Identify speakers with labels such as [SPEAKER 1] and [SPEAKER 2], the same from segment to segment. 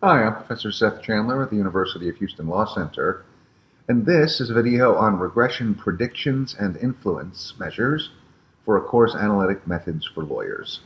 [SPEAKER 1] Hi, I'm Professor Seth Chandler at the University of Houston Law Center, and this is a video on regression predictions and influence measures for a course Analytic Methods for Lawyers.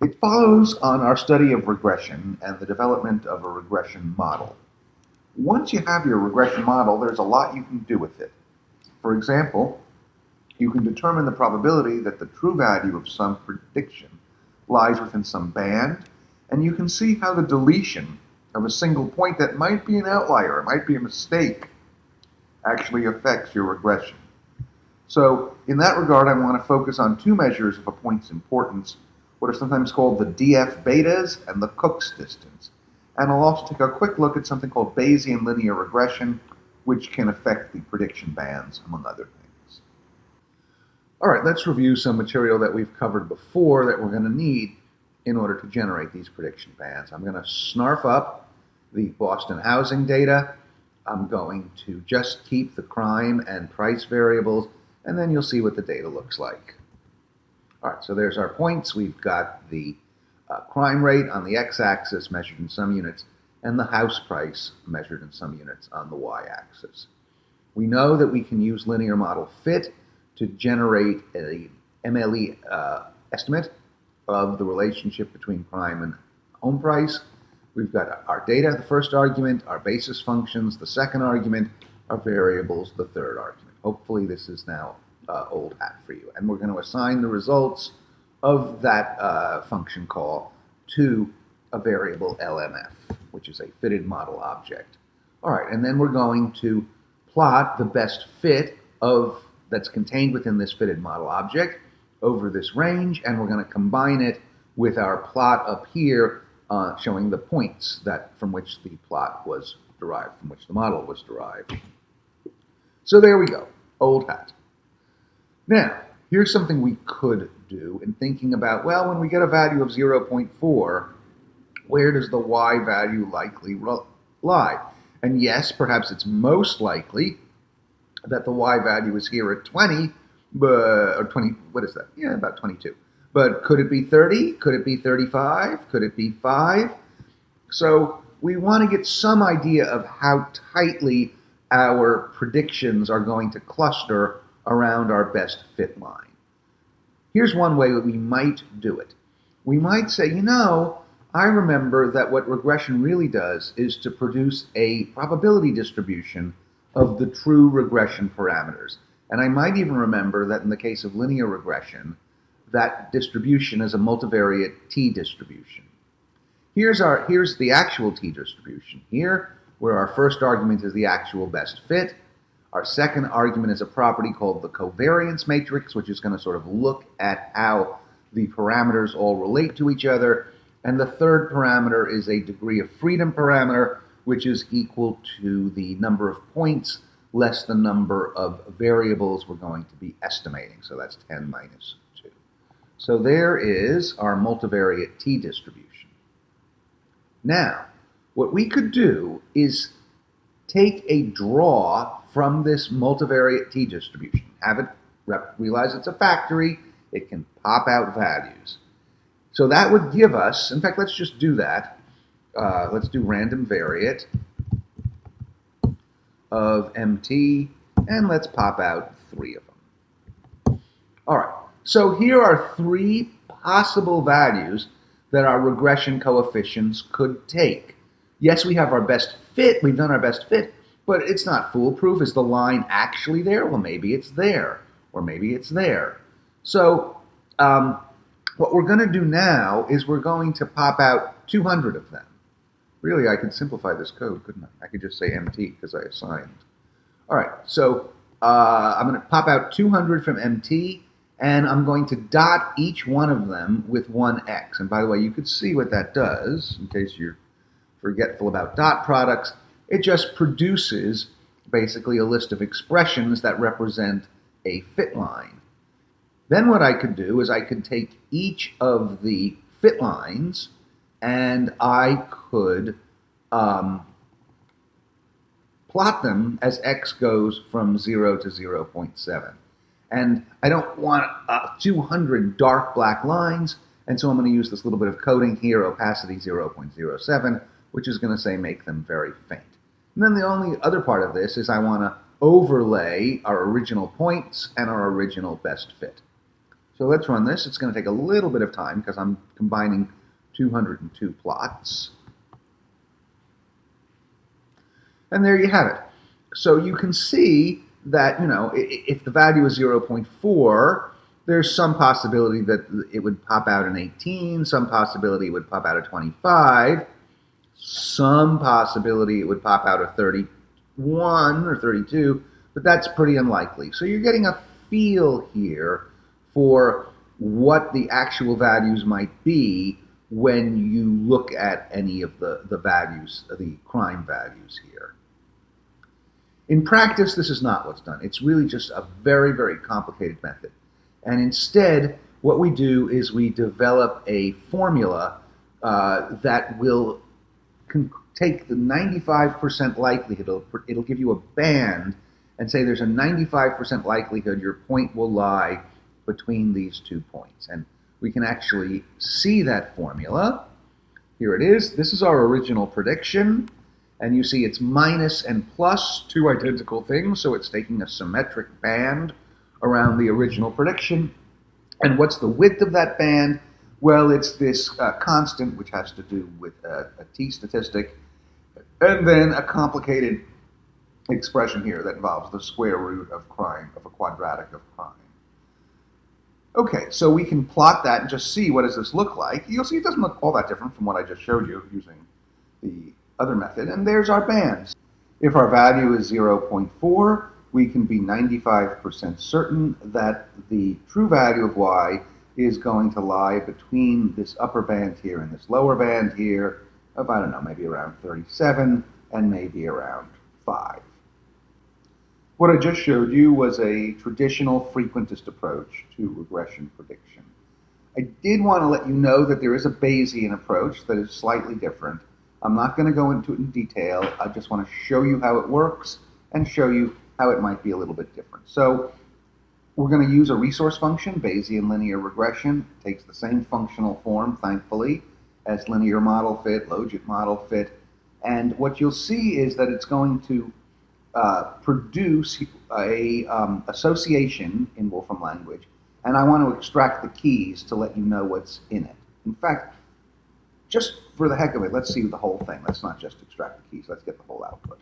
[SPEAKER 1] It follows on our study of regression and the development of a regression model. Once you have your regression model, there's a lot you can do with it. For example, you can determine the probability that the true value of some prediction lies within some band, and you can see how the deletion of a single point that might be an outlier, it might be a mistake, actually affects your regression. So in that regard, I want to focus on two measures of a point's importance, what are sometimes called the DFBetas and the Cook's distance. And I'll also take a quick look at something called Bayesian Linear Regression, which can affect the prediction bands, among other things. All right, let's review some material that we've covered before that we're going to need in order to generate these prediction bands. I'm going to snarf up the Boston housing data. I'm going to just keep the crime and price variables, and then you'll see what the data looks like. All right, so there's our points. We've got the crime rate on the x-axis measured in some units, and the house price measured in some units on the y-axis. We know that we can use linear model fit to generate a MLE estimate of the relationship between crime and home price. We've got our data, the first argument, our basis functions, the second argument, our variables, the third argument. Hopefully this is now old hat for you. And we're going to assign the results of that function call to a variable LMF, which is a fitted model object. All right, and then we're going to plot the best fit that's contained within this fitted model object over this range, and we're going to combine it with our plot up here showing the points from which the plot was derived, from which the model was derived. So there we go, old hat. Now, here's something we could do in thinking about, well, when we get a value of 0.4, where does the y value likely lie? And yes, perhaps it's most likely that the y value is here at 20, or 20, what is that? Yeah, about 22. But could it be 30? Could it be 35? Could it be 5? So we want to get some idea of how tightly our predictions are going to cluster around our best fit line. Here's one way that we might do it. We might say, I remember that what regression really does is to produce a probability distribution of the true regression parameters. And I might even remember that in the case of linear regression, that distribution is a multivariate t-distribution. Here's the actual t-distribution here, where our first argument is the actual best fit. Our second argument is a property called the covariance matrix, which is going to sort of look at how the parameters all relate to each other. And the third parameter is a degree of freedom parameter, which is equal to the number of points less the number of variables we're going to be estimating. So that's 10 minus 2. So there is our multivariate t-distribution. Now, what we could do is take a draw from this multivariate t-distribution. Have it realize it's a factory. It can pop out values. So that would give us, in fact, let's just do that. Let's do random variate of MT, and let's pop out 3 of them. All right, so here are 3 possible values that our regression coefficients could take. Yes, we have our best fit, we've done our best fit, but it's not foolproof. Is the line actually there? Well, maybe it's there, or maybe it's there. So what we're going to do now is we're going to pop out 200 of them. Really, I could simplify this code, couldn't I? I could just say MT because I assigned. All right, so I'm going to pop out 200 from MT, and I'm going to dot each one of them with 1x. And by the way, you could see what that does, in case you're forgetful about dot products. It just produces basically a list of expressions that represent a fit line. Then what I could do is I could take each of the fit lines and I could plot them as x goes from 0 to 0.7. And I don't want 200 dark black lines, and so I'm going to use this little bit of coding here, opacity 0.07, which is going to say make them very faint. And then the only other part of this is I want to overlay our original points and our original best fit. So let's run this. It's going to take a little bit of time because I'm combining 202 plots. And there you have it. So you can see that, if the value is 0.4, there's some possibility that it would pop out an 18, some possibility it would pop out a 25, some possibility it would pop out a 31 or 32, but that's pretty unlikely. So you're getting a feel here for what the actual values might be when you look at any of the values, the crime values here. In practice, this is not what's done. It's really just a very, very complicated method. And instead, what we do is we develop a formula that will take the 95% likelihood, it'll give you a band and say there's a 95% likelihood your point will lie between these 2 points. And we can actually see that formula. Here it is. This is our original prediction. And you see it's minus and plus 2 identical things, so it's taking a symmetric band around the original prediction. And what's the width of that band? Well, it's this constant, which has to do with a t-statistic, and then a complicated expression here that involves the square root of a quadratic of crime. Okay, so we can plot that and just see what does this look like. You'll see it doesn't look all that different from what I just showed you using the other method, and there's our bands. If our value is 0.4, we can be 95% certain that the true value of y is going to lie between this upper band here and this lower band here of, I don't know, maybe around 37 and maybe around 5. What I just showed you was a traditional frequentist approach to regression prediction. I did want to let you know that there is a Bayesian approach that is slightly different. I'm not going to go into it in detail. I just want to show you how it works and show you how it might be a little bit different. So we're going to use a resource function, Bayesian Linear Regression. It takes the same functional form, thankfully, as linear model fit, logit model fit. And what you'll see is that it's going to produce a association in Wolfram language, and I want to extract the keys to let you know what's in it. In fact, just for the heck of it, let's see the whole thing. Let's not just extract the keys. Let's get the whole output.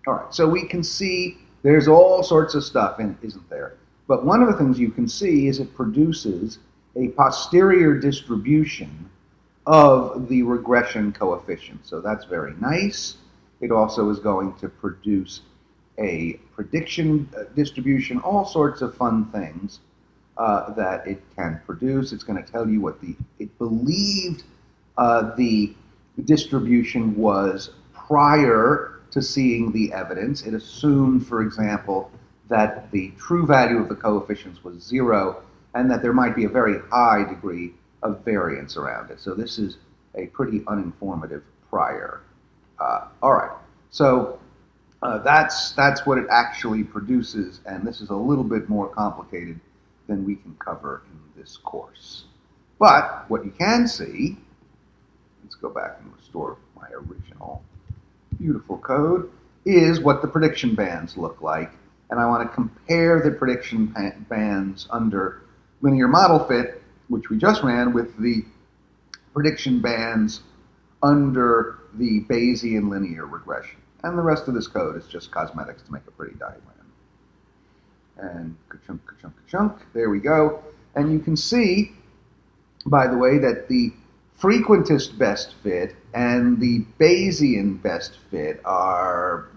[SPEAKER 1] All right, so we can see there's all sorts of stuff in it, isn't there? But one of the things you can see is it produces a posterior distribution of the regression coefficient. So that's very nice. It also is going to produce a prediction distribution, all sorts of fun things that it can produce. It's going to tell you what it believed the distribution was prior to seeing the evidence. It assumed, for example, that the true value of the coefficients was 0 and that there might be a very high degree of variance around it. So this is a pretty uninformative prior. All right, so that's what it actually produces, and this is a little bit more complicated than we can cover in this course. But what you can see, let's go back and restore my original beautiful code, is what the prediction bands look like. And I want to compare the prediction bands under linear model fit, which we just ran, with the prediction bands under the Bayesian linear regression. And the rest of this code is just cosmetics to make a pretty diagram. And ka-chunk, ka-chunk, ka-chunk, there we go. And you can see, by the way, that the frequentist best fit and the Bayesian best fit are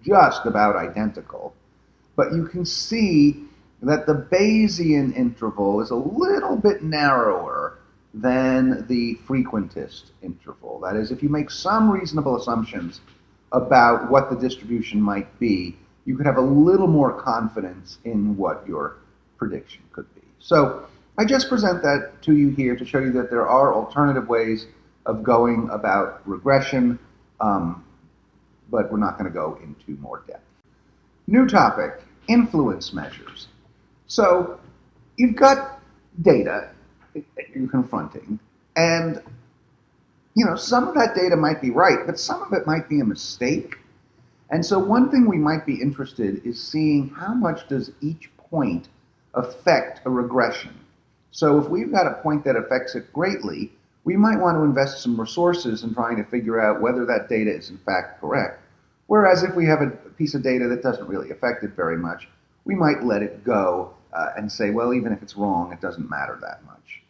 [SPEAKER 1] just about identical. But you can see that the Bayesian interval is a little bit narrower than the frequentist interval. That is, if you make some reasonable assumptions about what the distribution might be, you could have a little more confidence in what your prediction could be. So I just present that to you here to show you that there are alternative ways of going about regression, but we're not going to go into more depth. New topic, influence measures. So you've got data that you're confronting, and some of that data might be right, but some of it might be a mistake. And so one thing we might be interested is seeing how much does each point affect a regression. So if we've got a point that affects it greatly, we might want to invest some resources in trying to figure out whether that data is in fact correct. Whereas if we have a piece of data that doesn't really affect it very much, we might let it go and say, well, even if it's wrong, it doesn't matter that much.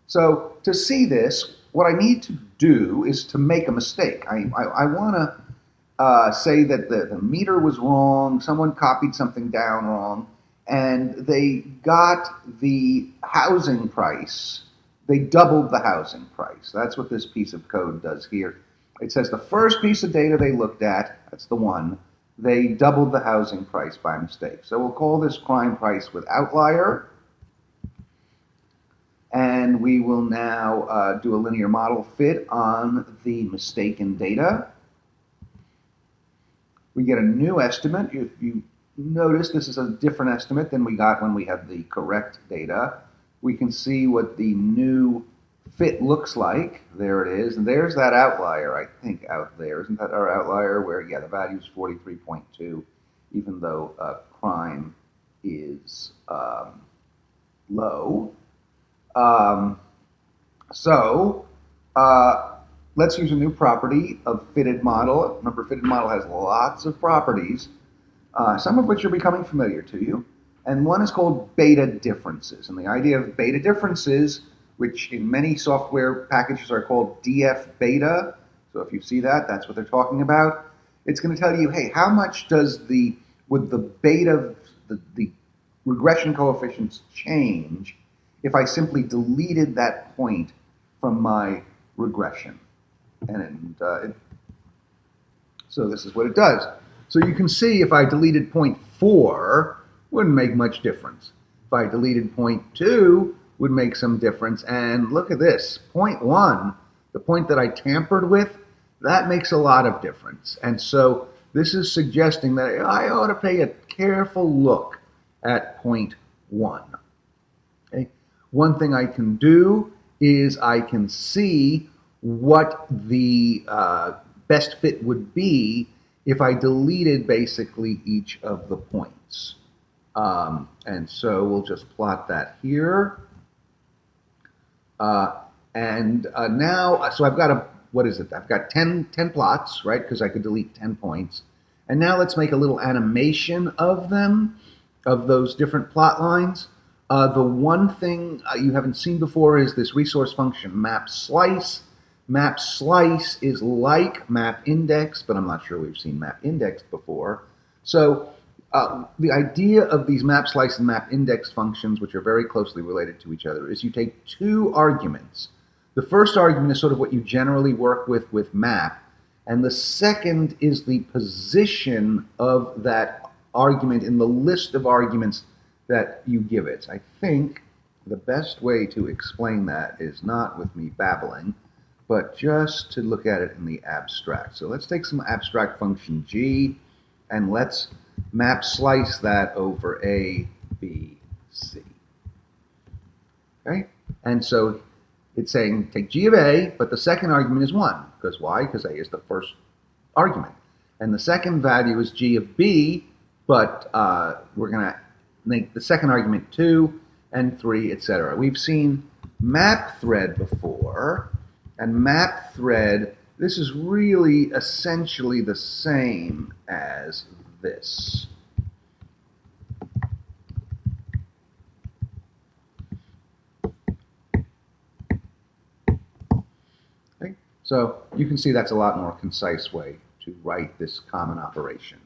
[SPEAKER 1] So to see this, what I need to do is to make a mistake. I want to say that the meter was wrong, someone copied something down wrong, and they got the housing price. They doubled the housing price. That's what this piece of code does here. It says the first piece of data they looked at, that's the one, they doubled the housing price by mistake. So we'll call this crime price with outlier. And we will now do a linear model fit on the mistaken data. We get a new estimate. If you notice, this is a different estimate than we got when we had the correct data. We can see what the new fit looks like. There it is. And there's that outlier, I think, out there. Isn't that our outlier where, yeah, the value is 43.2, even though crime is low. Let's use a new property of fitted model. Remember, fitted model has lots of properties, some of which are becoming familiar to you. And one is called beta differences. And the idea of beta differences, which in many software packages are called DFBeta. So if you see that, that's what they're talking about. It's going to tell you, hey, how much would the beta, the regression coefficients change if I simply deleted that point from my regression? So this is what it does. So you can see if I deleted 0.4, wouldn't make much difference. If I deleted 0.2, would make some difference. And look at this, 0.1, the point that I tampered with, that makes a lot of difference. And so this is suggesting that I ought to pay a careful look at 0.1. Okay? One thing I can do is I can see what the best fit would be if I deleted basically each of the points. And so we'll just plot that here. Now, so I've got I've got 10 plots, right? Because I could delete 10 points. And now let's make a little animation of them, of those different plot lines. The one thing you haven't seen before is this resource function mapSlice. MapSlice is like mapIndex, but I'm not sure we've seen mapIndex before. So the idea of these mapSlice and mapIndex functions, which are very closely related to each other, is you take two arguments. The first argument is sort of what you generally work with map, and the second is the position of that argument in the list of arguments that you give it. I think the best way to explain that is not with me babbling, but just to look at it in the abstract. So let's take some abstract function g, and let's mapSlice that over A, B, C. Okay? And so it's saying take g of A, but the second argument is 1. Because why? Because A is the first argument. And the second value is g of B, but we're going to make the second argument 2 and 3, etc. We've seen map thread before, and map thread, this is really essentially the same as this. Okay? So you can see that's a lot more concise way to write this common operation.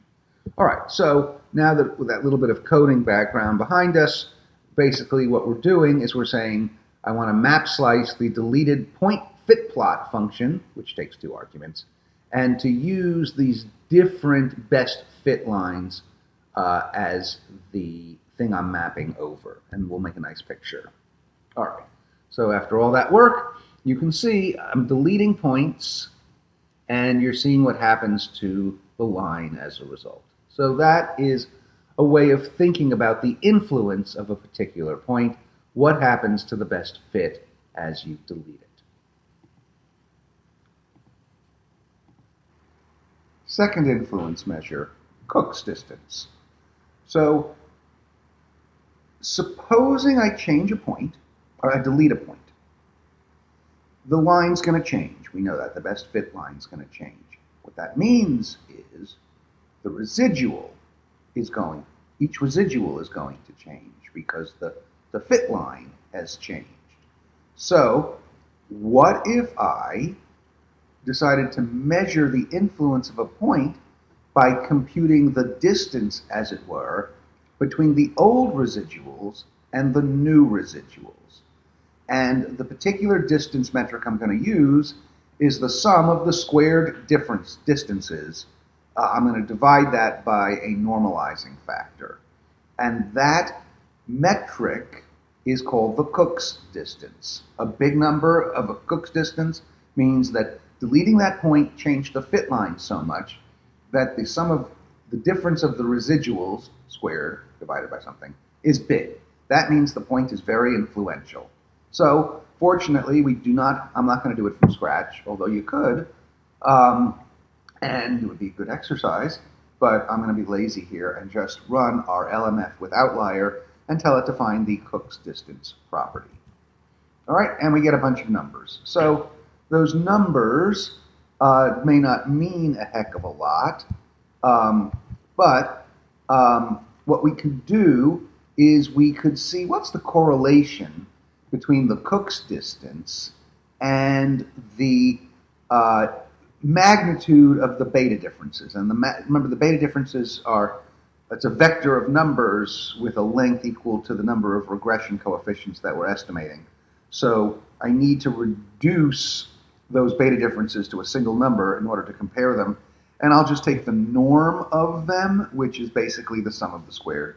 [SPEAKER 1] All right, so now that with that little bit of coding background behind us, basically what we're doing is we're saying I want to mapSlice the deleted point fit plot function, which takes 2 arguments, and to use these different best fit lines as the thing I'm mapping over, and we'll make a nice picture. All right, so after all that work, you can see I'm deleting points, and you're seeing what happens to the line as a result. So that is a way of thinking about the influence of a particular point, what happens to the best fit as you delete it. Second influence measure, Cook's distance. So supposing I change a point, or I delete a point, the line's going to change. We know that. The best fit line's going to change. What that means is the residual is going, each residual is going to change because the fit line has changed. So what if I decided to measure the influence of a point by computing the distance, as it were, between the old residuals and the new residuals? And the particular distance metric I'm going to use is the sum of the squared distances. I'm going to divide that by a normalizing factor. And that metric is called the Cook's distance. A big number of a Cook's distance means that deleting that point changed the fit line so much that the sum of the difference of the residuals squared divided by something is big. That means the point is very influential. So fortunately, I'm not going to do it from scratch, although you could, and it would be a good exercise, but I'm going to be lazy here and just run our LMF with outlier and tell it to find the Cook's distance property. All right, and we get a bunch of numbers. So those numbers may not mean a heck of a lot, but what we could do is we could see what's the correlation between the Cook's distance and the magnitude of the beta differences. And remember, the beta differences it's a vector of numbers with a length equal to the number of regression coefficients that we're estimating. So I need to reduce those beta differences to a single number in order to compare them. And I'll just take the norm of them, which is basically the sum of the squared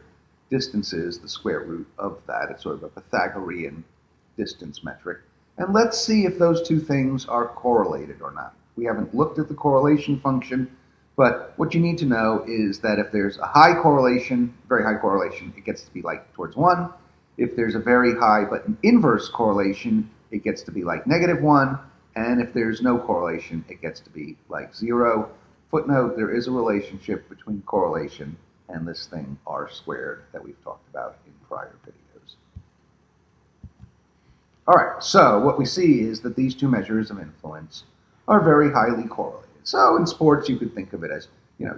[SPEAKER 1] distances, the square root of that. It's sort of a Pythagorean distance metric. And let's see if those two things are correlated or not. We haven't looked at the correlation function, but what you need to know is that if there's a high correlation, very high correlation, it gets to be like towards 1. If there's a very high but an inverse correlation, it gets to be like -1. And if there's no correlation, it gets to be like 0. Footnote, there is a relationship between correlation and this thing R squared that we've talked about in prior videos. All right, so what we see is that these two measures of influence are very highly correlated. So in sports, you could think of it as,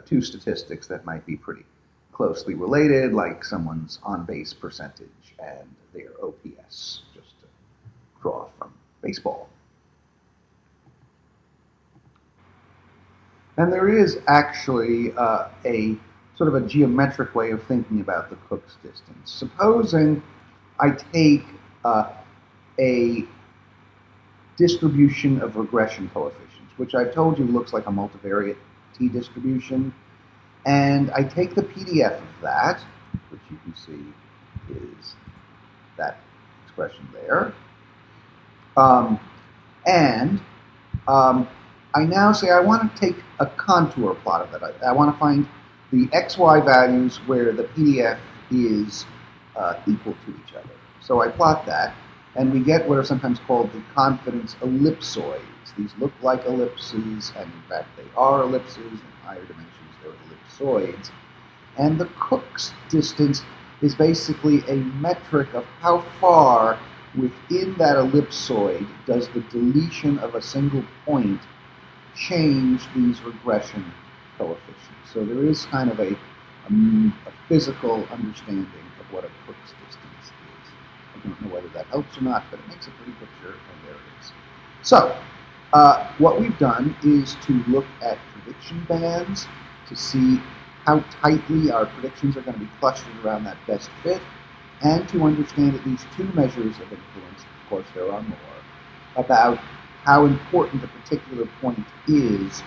[SPEAKER 1] two statistics that might be pretty closely related, like someone's on-base percentage and their OPS, just to draw from baseball. And there is actually a sort of a geometric way of thinking about the Cook's distance. Supposing I take a distribution of regression coefficients, which I've told you looks like a multivariate t-distribution, and I take the PDF of that, which you can see is that expression there, I now say I want to take a contour plot of that. I want to find the xy values where the PDF is equal to each other. So I plot that, and we get what are sometimes called the confidence ellipsoids. These look like ellipses, and in fact they are ellipses. In higher dimensions, they're ellipsoids. And the Cook's distance is basically a metric of how far within that ellipsoid does the deletion of a single point change these regression coefficients. So there is kind of a physical understanding of what a Cook's distance is. I don't know whether that helps or not, but it makes a pretty picture, and there it is. So what we've done is to look at prediction bands to see how tightly our predictions are going to be clustered around that best fit, and to understand at least two measures of influence, of course there are more, about how important a particular point is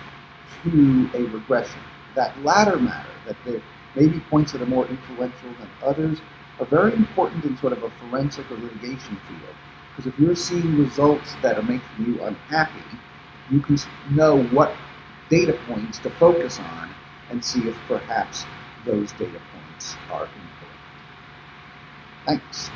[SPEAKER 1] to a regression. That latter matter, that there may be points that are more influential than others, are very important in sort of a forensic or litigation field. Because if you're seeing results that are making you unhappy, you can know what data points to focus on and see if perhaps those data points are incorrect. Thanks.